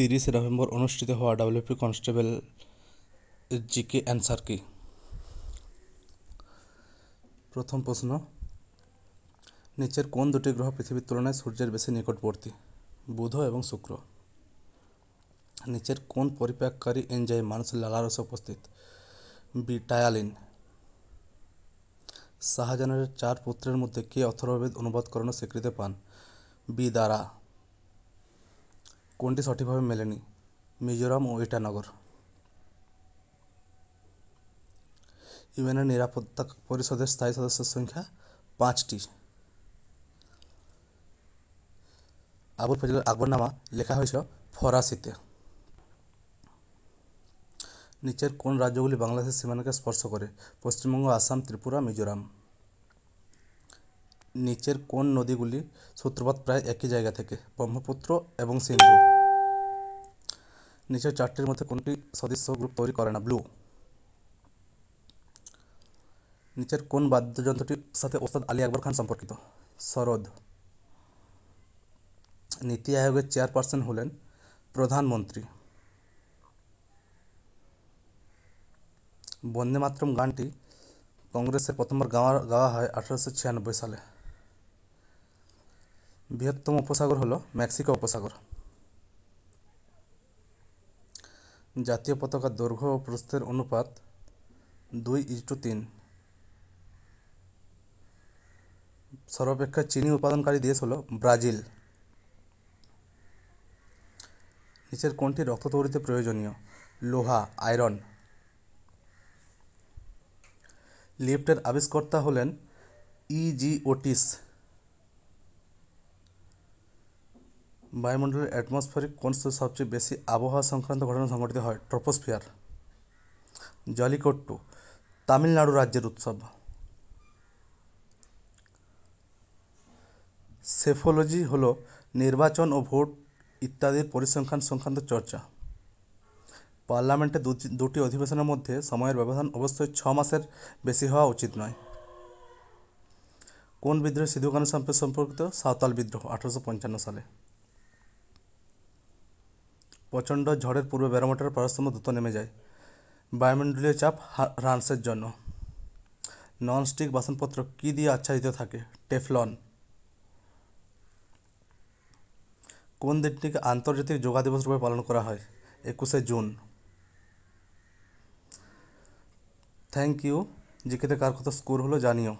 30 November অনুষ্ঠিত হওয়া WP constable GK answer কি? প্রথম প্রশ্ন, নিচের কোন দুটি গ্রহ পৃথিবীর তুলনায় সূর্যের বেশি নিকটবর্তী? বুধ এবং শুক্র। নিচের কোন পরিপাককারী এনজাইম মানুষের লালারসে উপস্থিত? বিটায়ালিন। শাহজাহানের 4 পুত্রের মধ্যে কে অথর্ববেদ অনুবাদ করানোর স্বীকৃতি পান? বি দ্বারা। কোনটি সঠিকভাবে মেলেনি? মিজোরাম ও ইটানগর। ইউএনের নিরাপত্তা পরিষদের স্থায়ী সদস্যের সংখ্যা 5টি। আবুল ফজলের আকবরনামা লেখা হয়েছিল ফরাসিতে। নিচের কোন রাজ্যগুলি বাংলাদেশের সীমানাকে স্পর্শ করে? পশ্চিমবঙ্গ, আসাম, ত্রিপুরা, মিজোরাম। নিচের কোন নদীগুলির সূত্রপাত প্রায় একই জায়গা থেকে? ব্রহ্মপুত্র এবং সিন্ধু। নিচের চারটির মধ্যে কোনটি সদৃশ গ্রুপ তৈরি করে না? ব্লু। নিচের কোন বাদ্যযন্ত্রটির সাথে ওস্তাদ আলী আকবর খান সম্পর্কিত? সরোদ। নীতি আয়োগের চেয়ারপারসন হলেন প্রধানমন্ত্রী। বন্দে মাতরম গানটি কংগ্রেসের প্রথমবার গাওয়া হয় 1896 সালে। বৃহত্তম উপসাগর হল মেক্সিকো উপসাগর। জাতীয় পতাকার দৈর্ঘ্য ও প্রস্থের অনুপাত 2:3। সর্বাপেক্ষা চিনি উৎপাদনকারী দেশ হল ব্রাজিল। নিচের কোনটি রক্ত তৈরিতে প্রয়োজনীয়? লোহা, আয়রন। লিফটের আবিষ্কর্তা হলেন ই.জি. ওটিস। বায়ুমণ্ডলের অ্যাটমসফেরিক কোন স্তরে সবচেয়ে বেশি আবহাওয়া সংক্রান্ত ঘটনা সংঘটিত হয়? ট্রপোস্ফিয়ার। জলিকট্টু তামিলনাড়ু রাজ্যের উৎসব। সেফোলজি হল নির্বাচন ও ভোট ইত্যাদির পরিসংখ্যান সংক্রান্ত চর্চা। পার্লামেন্টে দুটি অধিবেশনের মধ্যে সময়ের ব্যবধান অবশ্যই 6 মাসের বেশি হওয়া উচিত নয়। কোন বিদ্রোহ সিধু কানু সাথে সম্পর্কিত? সাঁওতাল বিদ্রোহ 1855 সালে। প্রচণ্ড ঝড়ের পূর্বে ব্যারোমিটার পারস্তম্ভ দ্রুত নেমে যায়। বায়ুমণ্ডলীয় চাপ হ্রাসের জন্য। ননস্টিক বাসনপত্র কী দিয়ে আচ্ছাদিত থাকে? টেফলন। কোন দিনটিকে আন্তর্জাতিক যোগা দিবস রূপে পালন করা হয়? 21শে জুন। Thank you. জিকেতে কার কত স্কোর হলো জানিও।